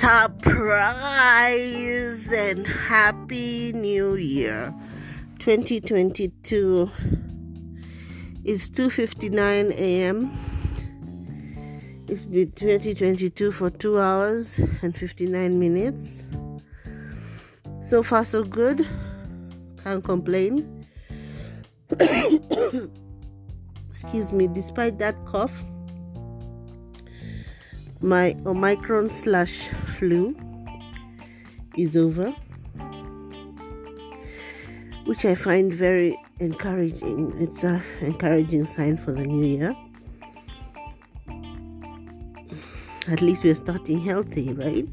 Surprise and Happy New Year 2022 is 2:59 a.m. It's been 2022 for 2 hours and 59 minutes. So far so good. Can't complain. Excuse me, despite that cough, my Omicron/flu is over, which I find very encouraging. It's an encouraging sign for the new year. At least we're starting healthy, right?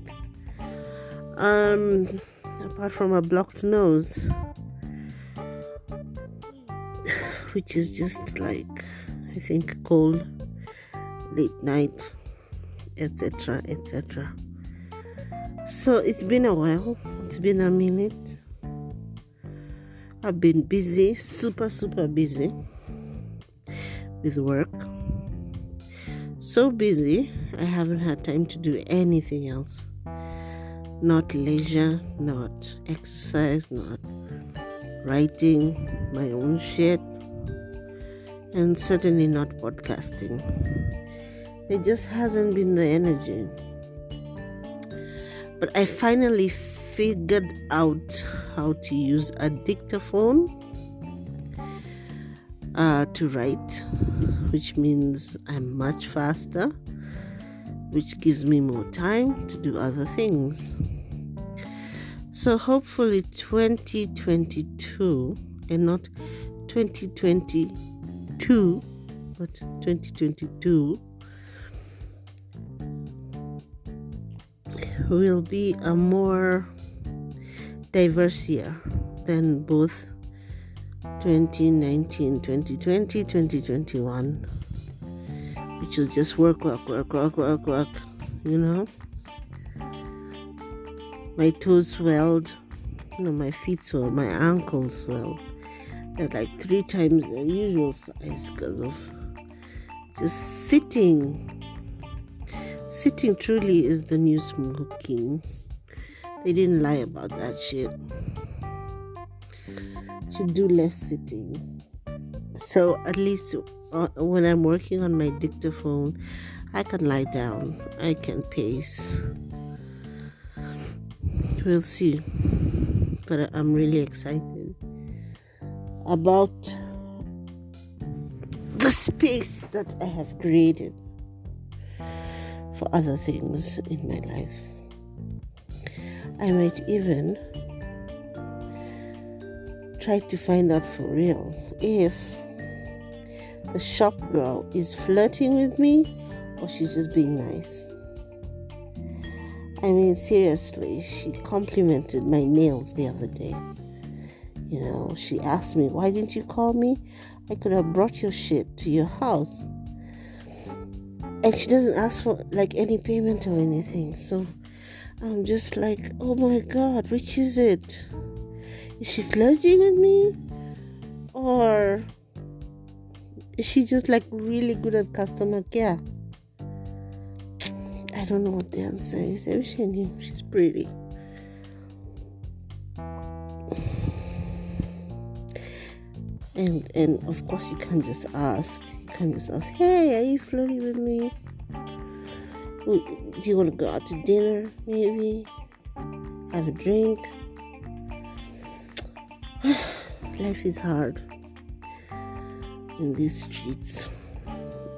Apart from a blocked nose, which is just like, I think, cold, late night, etc. So it's been a while. It's been a minute. I've been busy, super busy with work. So busy, I haven't had time to do anything else. Not leisure, not exercise, not writing my own shit, and certainly not podcasting. There just hasn't been the energy. But I finally figured out how to use a dictaphone to write, which means I'm much faster, which gives me more time to do other things. So hopefully 2022, and not 2022, but 2022 will be a more diverse year than both 2019, 2020, 2021, which was just work, you know. My toes swelled, my feet swelled, my ankles swelled. They're like 3 times the usual size because of just sitting. Sitting truly is the new smoking. They didn't lie about that shit. Should do less sitting. So at least when I'm working on my dictaphone, I can lie down. I can pace. We'll see. But I'm really excited about the space that I have created for other things in my life. I might even try to find out for real if the shop girl is flirting with me or she's just being nice. I mean, seriously, she complimented my nails the other day. She asked me, why didn't you call me? I could have brought your shit to your house. And she doesn't ask for any payment or anything. So I'm just like, oh my God, which is it? Is she flirting with me? Or is she just really good at customer care? I don't know what the answer is. I wish I knew. She's pretty. And of course you can't just ask. You can't just ask, hey, are you flirting with me? Do you want to go out to dinner, maybe? Have a drink? Life is hard in these streets.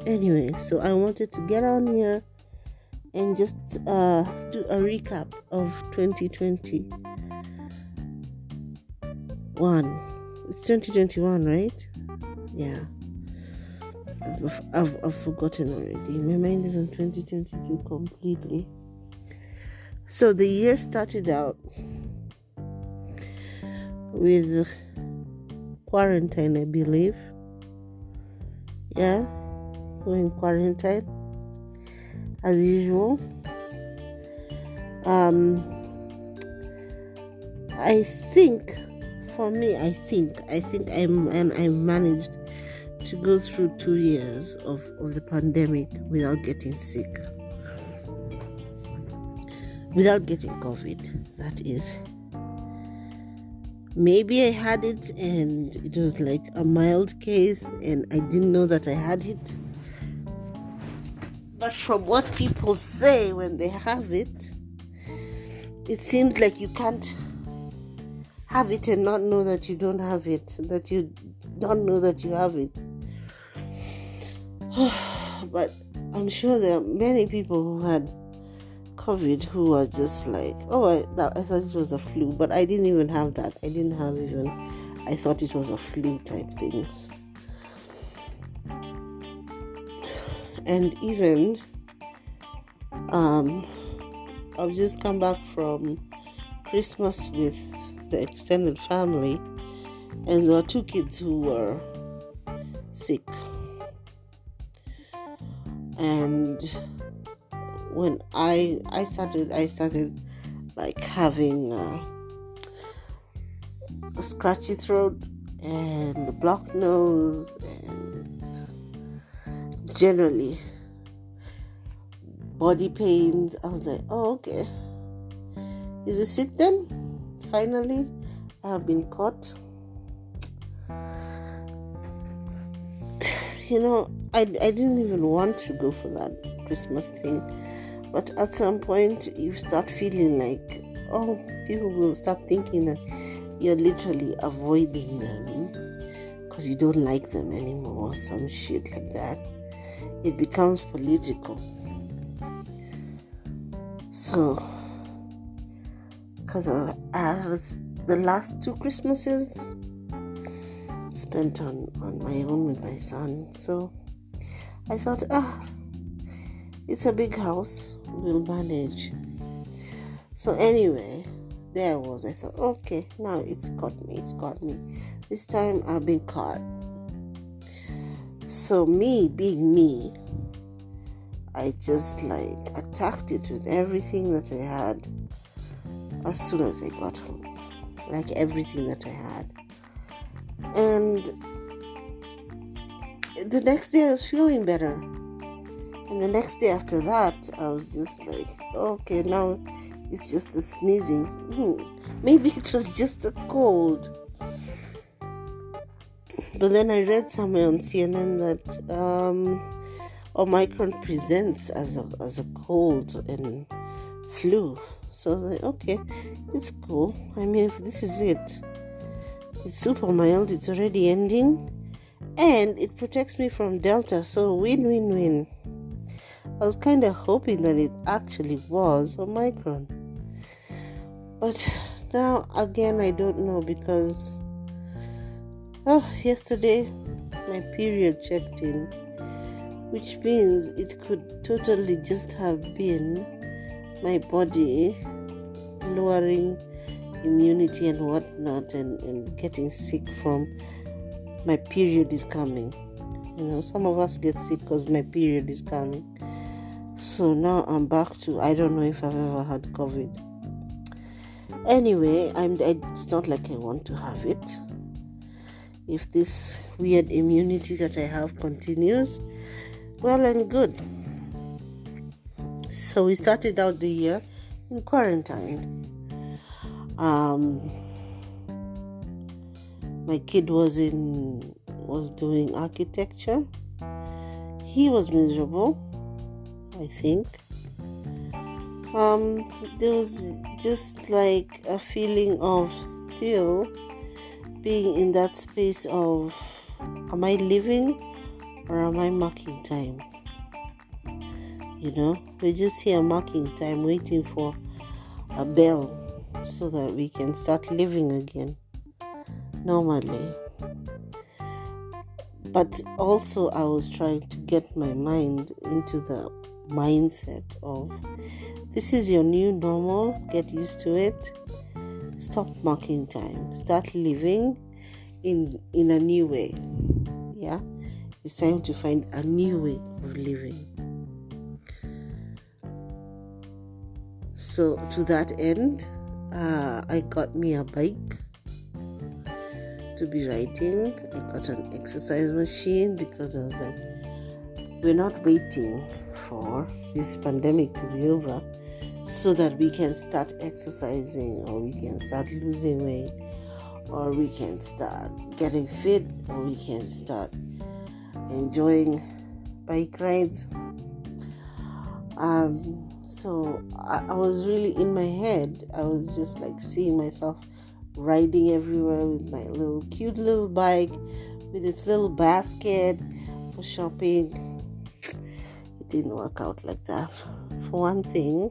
Anyway, so I wanted to get on here and just do a recap of 2021. It's 2021, right? Yeah. I've forgotten already. My mind is on 2022 completely. So the year started out with quarantine, I believe. Yeah, we're in quarantine as usual. I think for me, I managed to go through 2 years of the pandemic without getting sick. without getting COVID, that is. Maybe I had it and it was like a mild case and I didn't know that I had it. But from what people say when they have it, it seems like you can't have it and not know that you don't have it, that you don't know that you have it. But I'm sure there are many people who had COVID who are just like, I thought it was a flu, but I didn't even have that. I thought it was a flu type things. And even, I've just come back from Christmas with the extended family, and there were 2 kids who were sick. And when I started like having a scratchy throat and a blocked nose and generally body pains. I was like, oh, okay. Is this it then? Finally, I have been caught. I didn't even want to go for that Christmas thing. But at some point, you start feeling like, people will start thinking that you're literally avoiding them because you don't like them anymore, some shit like that. It becomes political. So, because I was the last 2 Christmases spent on my own with my son, so I thought, it's a big house, we'll manage. So anyway, there I was. I thought, okay, now it's got me. This time I've been caught. So me being me, I just like attacked it with everything that I had as soon as I got home. Like everything that I had. And the next day I was feeling better. And the next day after that, I was just like, okay, now it's just a sneezing. Maybe it was just a cold. But then I read somewhere on CNN that Omicron presents as a cold and flu. So I was like, okay, it's cool. I mean, if this is it, it's super mild, it's already ending, and it protects me from Delta, so win-win-win. I was kind of hoping that it actually was Omicron. But now, again, I don't know because yesterday my period checked in, which means it could totally just have been my body lowering immunity and whatnot and getting sick from my period is coming. Some of us get sick because my period is coming. So now I'm back to, I don't know if I've ever had COVID. Anyway, it's not like I want to have it. If this weird immunity that I have continues, well and good. So we started out the year in quarantine. My kid was doing architecture. He was miserable, I think. There was just like a feeling of still being in that space of, am I living or am I marking time? We're just here marking time, waiting for a bell so that we can start living again normally. But also I was trying to get my mind into the mindset of, this is your new normal, get used to it, stop marking time, start living in a new way. Yeah, it's time to find a new way of living. So to that end, I got me a bike to be riding. I got an exercise machine because I was like, we're not waiting for this pandemic to be over so that we can start exercising, or we can start losing weight, or we can start getting fit, or we can start enjoying bike rides. So I was really in my head. I was just like seeing myself riding everywhere with my little cute little bike with its little basket for shopping. It didn't work out like that. For one thing,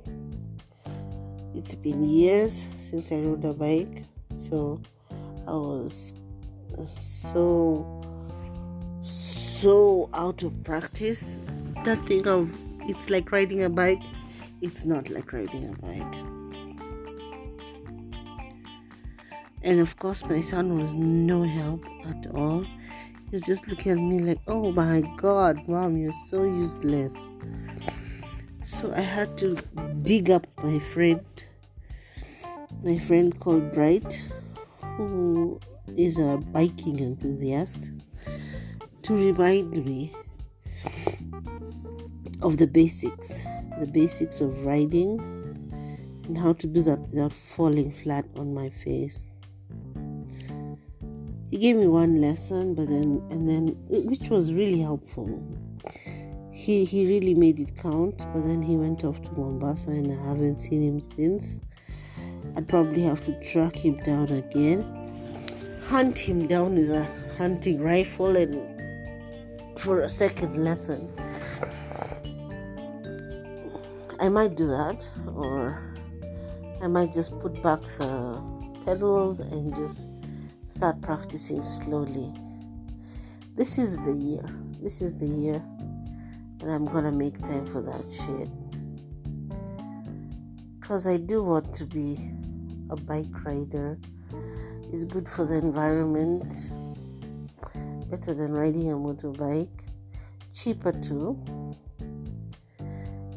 it's been years since I rode a bike, so I was so out of practice. That thing of it's like riding a bike, it's not like riding a bike. And of course, my son was no help at all. He was just looking at me like, oh my God, Mom, you're so useless. So I had to dig up my friend called Bright, who is a biking enthusiast, to remind me of the basics of riding and how to do that without falling flat on my face. He gave me one lesson, which was really helpful. He really made it count, but then he went off to Mombasa and I haven't seen him since. I'd probably have to track him down again, hunt him down with a hunting rifle and for a second lesson. I might do that, or I might just put back the pedals and just start practicing slowly. This is the year, and I'm gonna make time for that shit, because I do want to be a bike rider. It's good for the environment, better than riding a motorbike, cheaper too.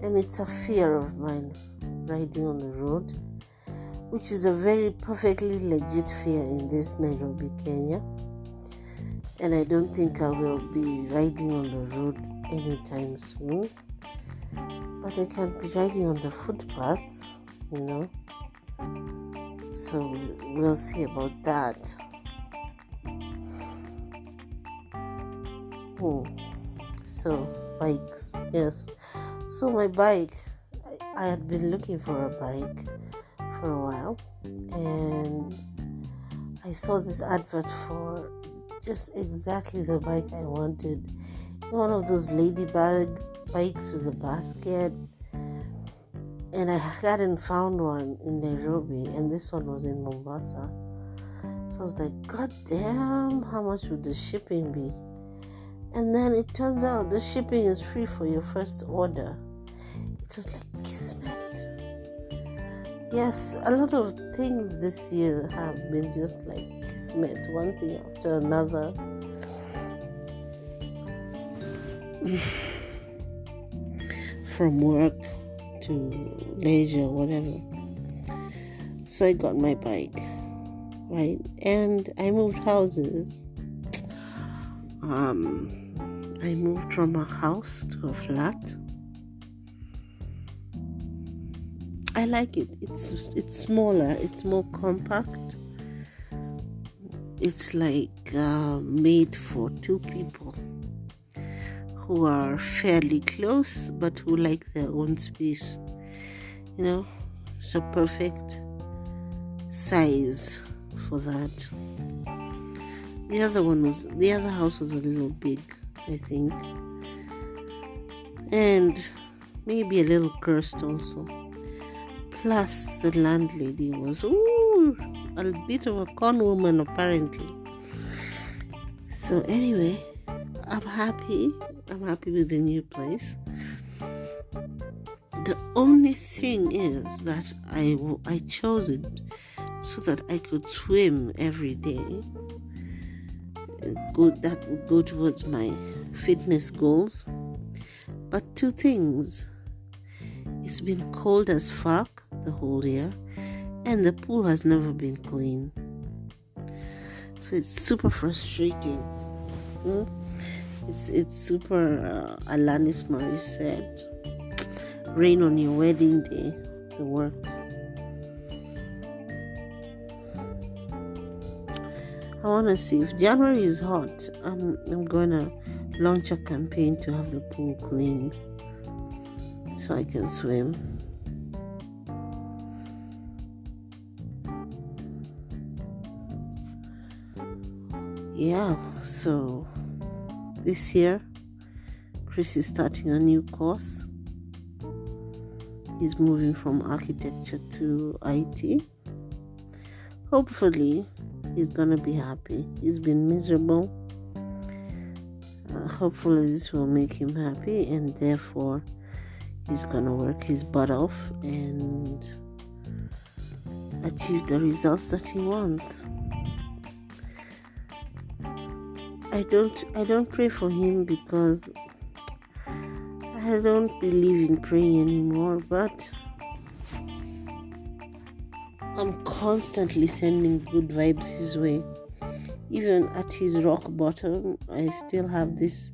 And it's a fear of mine, riding on the road, which is a very perfectly legit fear in this Nairobi, Kenya. And I don't think I will be riding on the road anytime soon. But I can be riding on the footpaths, So we'll see about that. So bikes, yes. So my bike, I had been looking for a bike for a while, and I saw this advert for just exactly the bike I wanted. One of those ladybug bikes with a basket, and I hadn't found one in Nairobi, and this one was in Mombasa. So I was like, God damn, how much would the shipping be? And then it turns out the shipping is free for your first order. It was like kismet. Yes, a lot of things this year have been just like kismet, one thing after another. From work to leisure, whatever. So I got my bike, right? And I moved houses. I moved from a house to a flat. I like it. It's smaller. It's more compact. It's like made for two people who are fairly close but who like their own space. It's a perfect size for that. The other house was a little big, I think, and maybe a little cursed also. Plus, the landlady was a bit of a con woman, apparently. So anyway, I'm happy. I'm happy with the new place. The only thing is that I chose it so that I could swim every day. That would go towards my fitness goals. But two things. It's been cold as fuck the whole year, and the pool has never been clean. So it's super frustrating. It's super, Alanis Morissette, rain on your wedding day. the works. I want to see if January is hot. I'm gonna launch a campaign to have the pool clean so I can swim. Yeah, so this year Chris is starting a new course. He's moving from architecture to IT. Hopefully he's gonna be happy. He's been miserable. Hopefully this will make him happy, and therefore he's gonna work his butt off and achieve the results that he wants. I don't pray for him because I don't believe in praying anymore, but I'm constantly sending good vibes his way. Even at his rock bottom, I still have this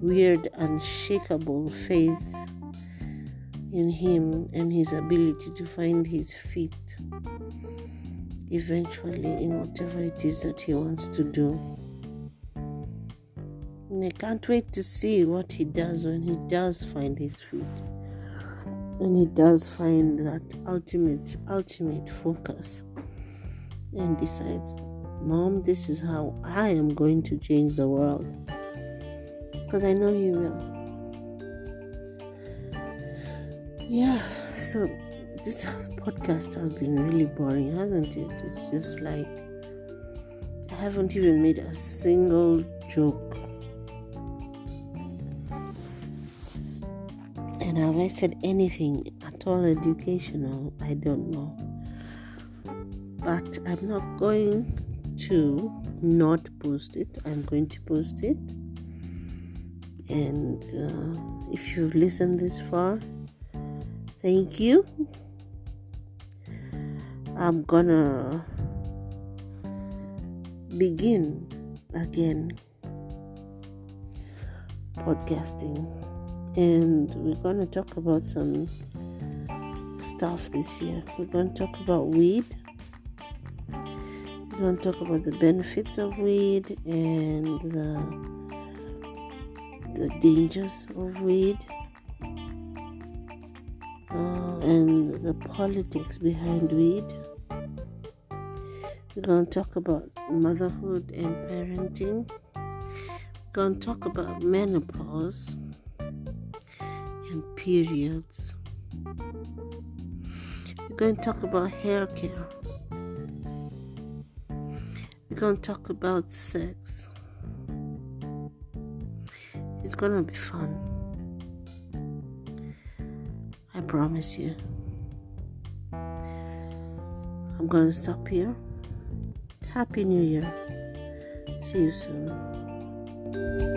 weird, unshakable faith in him and his ability to find his feet eventually in whatever it is that he wants to do. And I can't wait to see what he does when he does find his feet. And he does find that ultimate focus and decides, Mom, this is how I am going to change the world. Because I know he will. Yeah, so this podcast has been really boring, hasn't it? It's just like I haven't even made a single joke. And have I said anything at all educational? I don't know. But I'm not going to not post it. I'm going to post it. And if you've listened this far, thank you. I'm gonna begin again podcasting. And we're going to talk about some stuff this year. We're going to talk about weed. We're going to talk about the benefits of weed and the dangers of weed and the politics behind weed. We're going to talk about motherhood and parenting. We're going to talk about menopause and periods. We're going to talk about hair care. We're going to talk about sex. It's going to be fun. I promise you. I'm going to stop here. Happy New Year. See you soon.